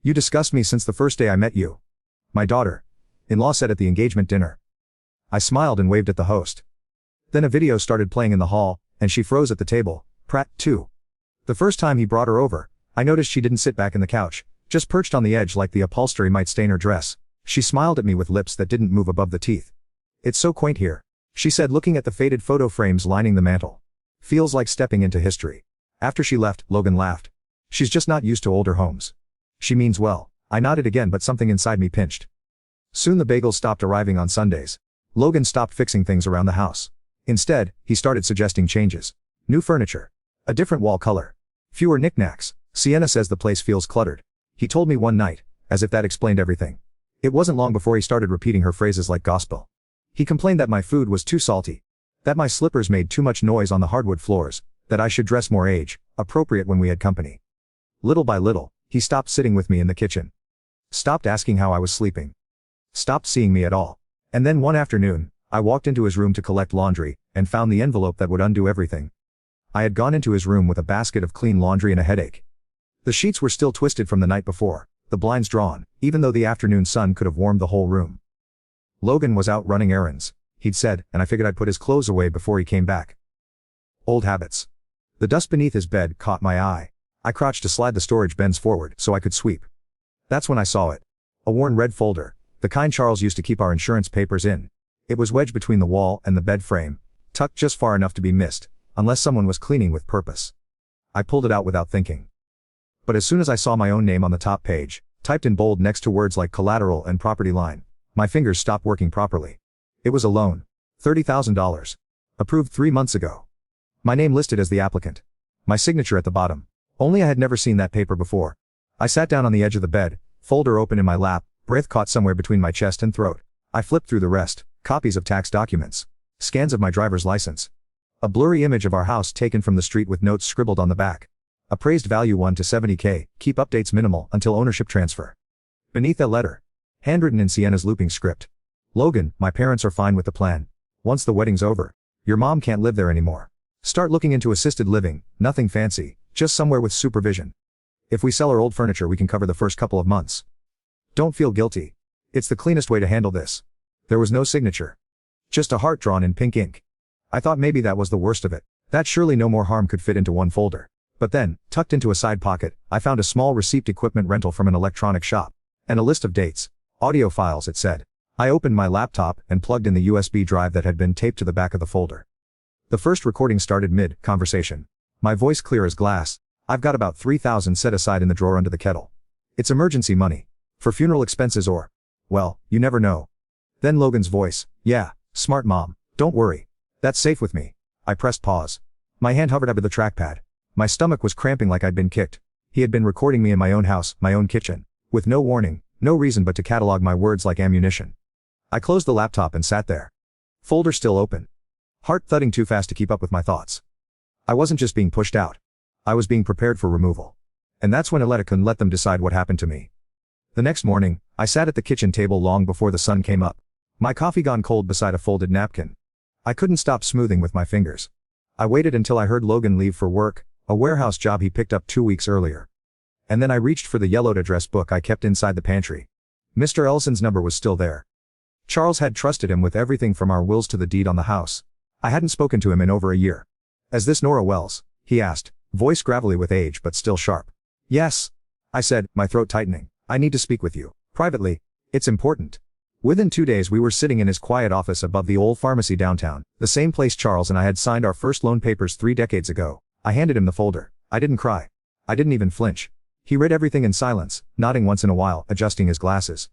You disgust me since the first day I met you. My daughter-in-law said at the engagement dinner. I smiled and waved at the host. Then a video started playing in the hall, and she froze at the table, Pratt, too. The first time he brought her over, I noticed she didn't sit back in the couch, just perched on the edge like the upholstery might stain her dress. She smiled at me with lips that didn't move above the teeth. It's so quaint here, she said, looking at the faded photo frames lining the mantel. Feels like stepping into history. After she left, Logan laughed. She's just not used to older homes. She means well. I nodded again, but something inside me pinched. Soon the bagels stopped arriving on Sundays. Logan stopped fixing things around the house. Instead, he started suggesting changes. New furniture. A different wall color. Fewer knickknacks. Sienna says the place feels cluttered. He told me one night, as if that explained everything. It wasn't long before he started repeating her phrases like gospel. He complained that my food was too salty. That my slippers made too much noise on the hardwood floors. That I should dress more age-appropriate when we had company. Little by little, he stopped sitting with me in the kitchen. Stopped asking how I was sleeping. Stopped seeing me at all. And then one afternoon, I walked into his room to collect laundry, and found the envelope that would undo everything. I had gone into his room with a basket of clean laundry and a headache. The sheets were still twisted from the night before, the blinds drawn, even though the afternoon sun could have warmed the whole room. Logan was out running errands, he'd said, and I figured I'd put his clothes away before he came back. Old habits. The dust beneath his bed caught my eye. I crouched to slide the storage bins forward so I could sweep. That's when I saw it. A worn red folder, the kind Charles used to keep our insurance papers in. It was wedged between the wall and the bed frame, tucked just far enough to be missed, unless someone was cleaning with purpose. I pulled it out without thinking. But as soon as I saw my own name on the top page, typed in bold next to words like collateral and property line, my fingers stopped working properly. It was a loan. $30,000. Approved 3 months ago. My name listed as the applicant. My signature at the bottom. Only I had never seen that paper before. I sat down on the edge of the bed, folder open in my lap, breath caught somewhere between my chest and throat. I flipped through the rest, copies of tax documents. Scans of my driver's license. A blurry image of our house taken from the street with notes scribbled on the back. Appraised value 1 to 70K, keep updates minimal until ownership transfer. Beneath a letter. Handwritten in Sienna's looping script. Logan, my parents are fine with the plan. Once the wedding's over, your mom can't live there anymore. Start looking into assisted living, nothing fancy, just somewhere with supervision. If we sell our old furniture, we can cover the first couple of months. Don't feel guilty. It's the cleanest way to handle this. There was no signature. Just a heart drawn in pink ink. I thought maybe that was the worst of it. That surely no more harm could fit into one folder. But then, tucked into a side pocket, I found a small receipt equipment rental from an electronic shop. And a list of dates. Audio files, it said. I opened my laptop and plugged in the USB drive that had been taped to the back of the folder. The first recording started mid-conversation. My voice clear as glass. I've got about $3,000 set aside in the drawer under the kettle. It's emergency money. For funeral expenses or, well, you never know. Then Logan's voice, yeah, smart mom, don't worry. That's safe with me. I pressed pause. My hand hovered over the trackpad. My stomach was cramping like I'd been kicked. He had been recording me in my own house, my own kitchen. With no warning, no reason but to catalog my words like ammunition. I closed the laptop and sat there. Folder still open. Heart thudding too fast to keep up with my thoughts. I wasn't just being pushed out. I was being prepared for removal. And that's when I couldn't let them decide what happened to me. The next morning, I sat at the kitchen table long before the sun came up. My coffee gone cold beside a folded napkin. I couldn't stop smoothing with my fingers. I waited until I heard Logan leave for work, a warehouse job he picked up 2 weeks earlier. And then I reached for the yellowed address book I kept inside the pantry. Mr. Ellison's number was still there. Charles had trusted him with everything from our wills to the deed on the house. I hadn't spoken to him in over a year. "Is this Nora Wells?" he asked, voice gravelly with age but still sharp. "Yes," I said, my throat tightening. "I need to speak with you. Privately. It's important." Within 2 days we were sitting in his quiet office above the old pharmacy downtown, the same place Charles and I had signed our first loan papers 3 decades ago. I handed him the folder. I didn't cry. I didn't even flinch. He read everything in silence, nodding once in a while, adjusting his glasses.